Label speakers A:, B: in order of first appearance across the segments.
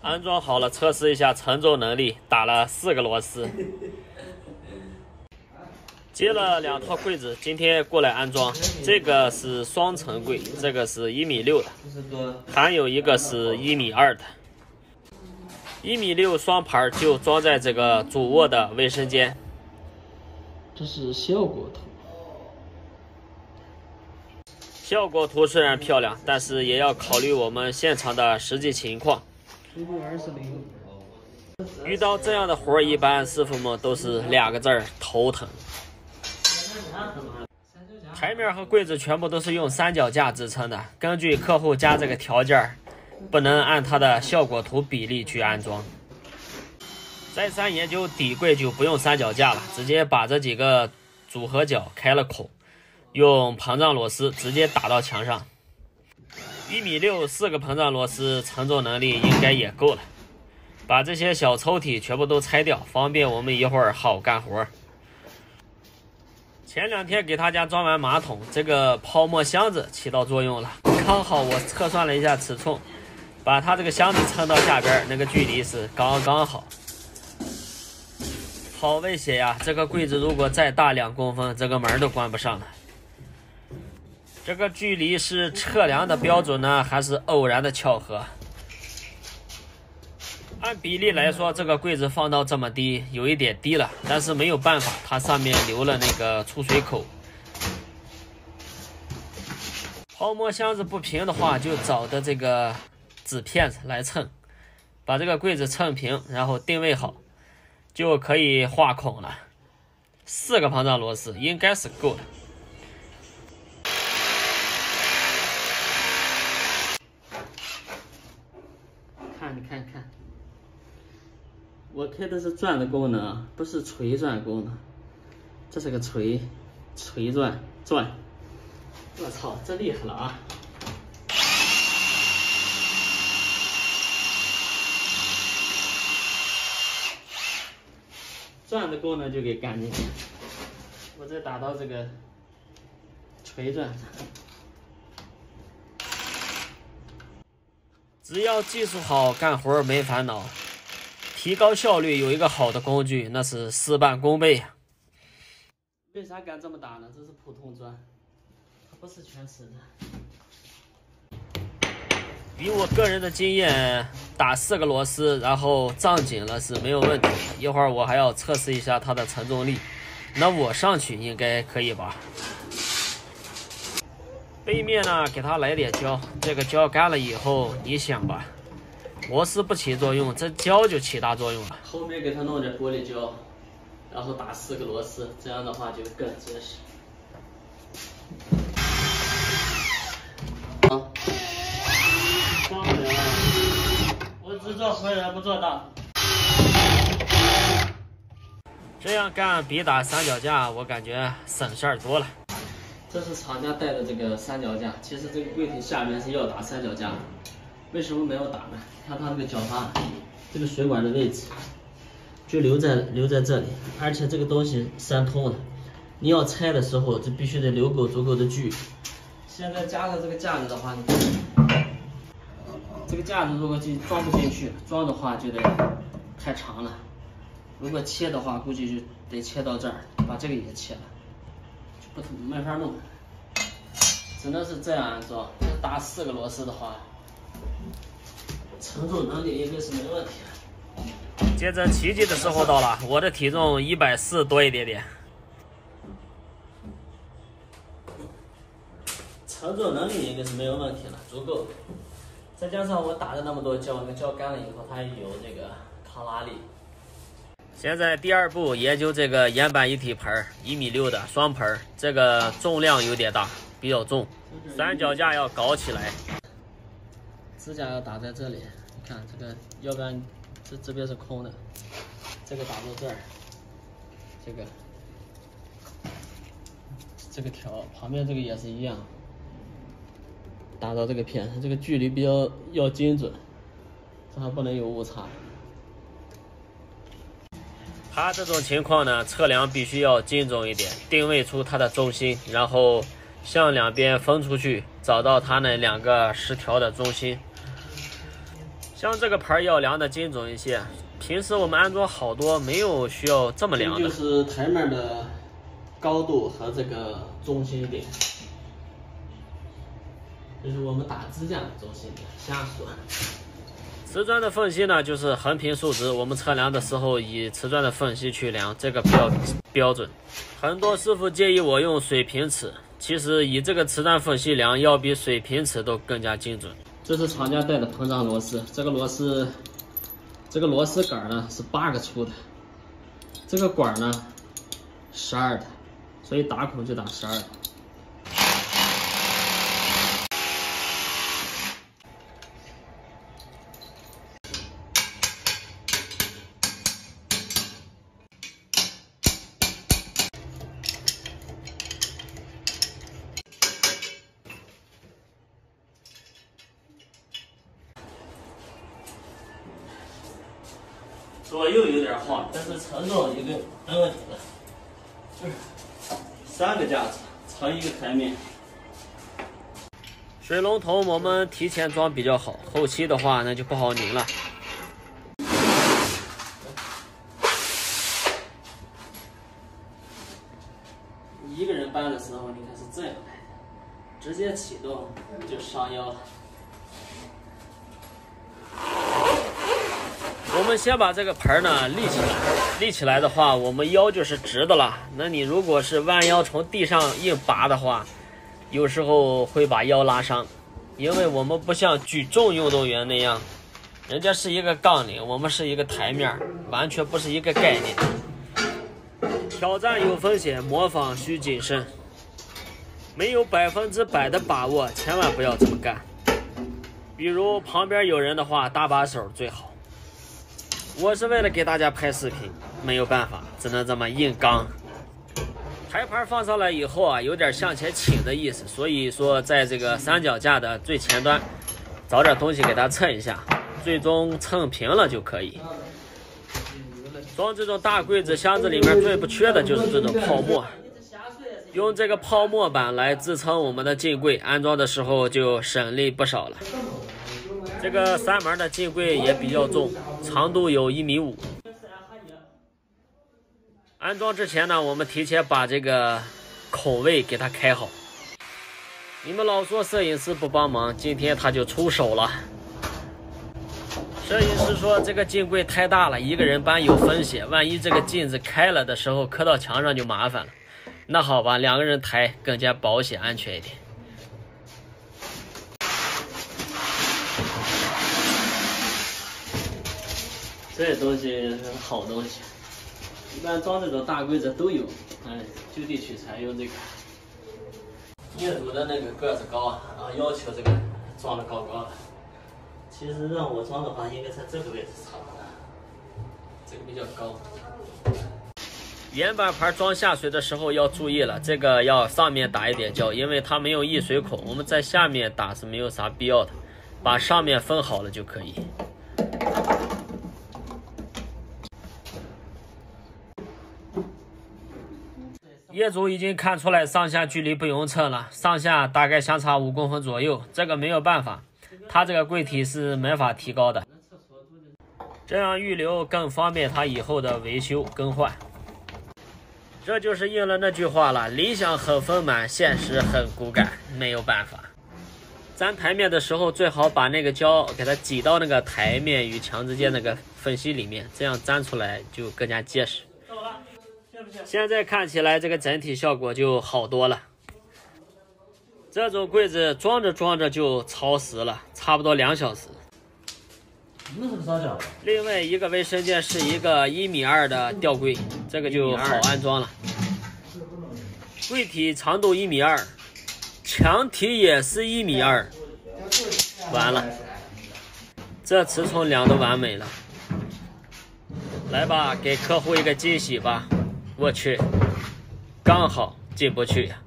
A: 安装好了，测试一下承重能力，打了4个螺丝。接了2套柜子，今天过来安装。这个是双层柜，这个是1.6米的，还有一个是1.2米的。1.6米双排就装在这个主卧的卫生间。
B: 这是效果图。
A: 效果图虽然漂亮，但是也要考虑我们现场的实际情况。遇到这样的活儿，一般师傅们都是2个字儿：头疼。台面和柜子全部都是用三脚架支撑的，根据客户家这个条件，不能按它的效果图比例去安装。再三研究，底柜就不用三脚架了，直接把这几个组合角开了孔，用膨胀螺丝直接打到墙上。1.6米4个膨胀螺丝，承重能力应该也够了。把这些小抽屉全部都拆掉，方便我们一会儿好干活。前2天给他家装完马桶，这个泡沫箱子起到作用了。刚好我测算了一下尺寸，把它这个箱子撑到下边，那个距离是刚刚好。好危险呀！这个柜子如果再大2公分，这个门都关不上了。这个距离是测量的标准呢，还是偶然的巧合？按比例来说，这个柜子放到这么低，有一点低了，但是没有办法，它上面留了那个出水口。泡沫箱子不平的话，就找的这个纸片子来称，把这个柜子称平，然后定位好，就可以画孔了。4个膨胀螺丝应该是够的。看，我开的是转的功能，不是锤转功能。这是个锤转。我操，这厉害了啊！转的功能就给干进去。我再打到这个锤转上。只要技术好，干活没烦恼。提高效率有一个好的工具，那是事半功倍呀。为啥敢这么打呢？这是普通砖，它不是全瓷的。以我个人的经验，打4个螺丝，然后胀紧了是没有问题的。一会儿我还要测试一下它的承重力，那我上去应该可以吧？背面呢，给它来点胶，这个胶干了以后，你想吧，螺丝不起作用，这胶就起大作用了。后面给它弄点玻璃胶，然后打4个螺丝，这样的话就更结实。啊，装不了，我只做活人不做大。这样干比打三脚架，我感觉省事儿多了。这是厂家带的这个三脚架，其实这个柜体下面是要打三脚架的，为什么没有打呢？看它这个脚踏，这个水管的位置就留在这里，而且这个东西3通的，你要拆的时候就必须得留够足够的距离。现在加上这个架子的话，这个架子如果装不进去，装的话就得太长了，如果切的话估计就得切到这儿，把这个也切了。没法弄，只能是这样安装。打4个螺丝的话，承重能力应该是没问题的。接着奇迹的时候到了，我的体重140多一点点，承重能力应该是没有问题了，足够。再加上我打的那么多胶，那个胶干了以后，它有这个抗拉力。现在第2步研究这个岩板一体盆，1.6米的双盆，这个重量有点大，比较重，三脚架要搞起来。支架要打在这里，你看这个，要不然这边是空的，这个打到这儿，这个条旁边这个也是一样，打到这个片上，这个距离比较要精准，这还不能有误差。它这种情况呢，测量必须要精准一点，定位出它的中心，然后向2边分出去，找到它那2个10条的中心。像这个盘要量的精准一些，平时我们安装好多没有需要这么量的。
B: 这就是台面的高度和这个中心点，这是我们打支架的中心点，下锁。
A: 瓷砖的缝隙呢，就是横平竖直，我们测量的时候以瓷砖的缝隙去量，这个比较标准。很多师傅建议我用水平尺，其实以这个瓷砖缝隙量，要比水平尺都更加精准。
B: 这是厂家带的膨胀螺丝，这个螺丝杆呢是8个粗的，这个管呢12的，所以打孔就打12的。
A: 左右有点晃，但是承重一个没问题的。3个架子成一个台面。水龙头我们提前装比较好，后期的话那就不好拧了。
B: 一个人搬的时候，你看是这样的，直接启动就上腰了。
A: 我们先把这个盆呢立起来，立起来的话，我们腰就是直的了。那你如果是弯腰从地上硬拔的话，有时候会把腰拉伤，因为我们不像举重运动员那样，人家是一个杠铃，我们是一个台面，完全不是一个概念。挑战有风险，模仿需谨慎，没有100%的把握，千万不要这么干。比如旁边有人的话，搭把手最好。我是为了给大家拍视频，没有办法，只能这么硬刚。台盘放上来以后啊，有点向前倾的意思，所以说在这个三脚架的最前端找点东西给它蹭一下，最终蹭平了就可以。装这种大柜子箱子里面最不缺的就是这种泡沫，用这个泡沫板来支撑我们的镜柜，安装的时候就省力不少了。这个3门的镜柜也比较重，长度有1.5米。安装之前呢，我们提前把这个孔位给它开好。你们老说摄影师不帮忙，今天他就出手了。摄影师说这个镜柜太大了，一个人搬有风险，万一这个镜子开了的时候磕到墙上就麻烦了。那好吧，2个人抬更加保险安全一点。
B: 这东西是好东西，一般装这种大柜子都有。就地取材用这个。业主的那个个子高啊，要求这个装的高高的。其实让我装的话，应该在这个位置差不多，这个比较高。
A: 原版盘装下水的时候要注意了，这个要上面打一点胶，因为它没有溢水孔，我们在下面打是没有啥必要的，把上面封好了就可以。业主已经看出来上下距离不匀称了，上下大概相差5公分左右，这个没有办法，它这个柜体是没法提高的，这样预留更方便它以后的维修更换。这就是应了那句话了，理想很丰满，现实很骨感，没有办法。粘台面的时候最好把那个胶给它挤到那个台面与墙之间那个缝隙里面，这样粘出来就更加结实。现在看起来这个整体效果就好多了。这种柜子装着装着就超时了，差不多2小时。
B: 那是啥脚？
A: 另外一个卫生间是一个1.2米的吊柜，这个就好安装了。柜体长度1.2米，墙体也是1.2米。完了，这尺寸量都完美了。来吧，给客户一个惊喜吧。我去，刚好进不去呀。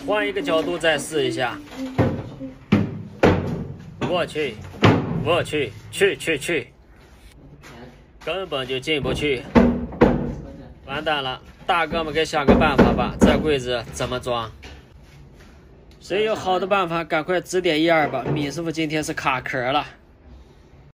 A: 换一个角度再试一下。我去，去，根本就进不去。完蛋了，大哥们给想个办法吧，这柜子怎么装？谁有好的办法，赶快指点一二吧。米师傅今天是卡壳了。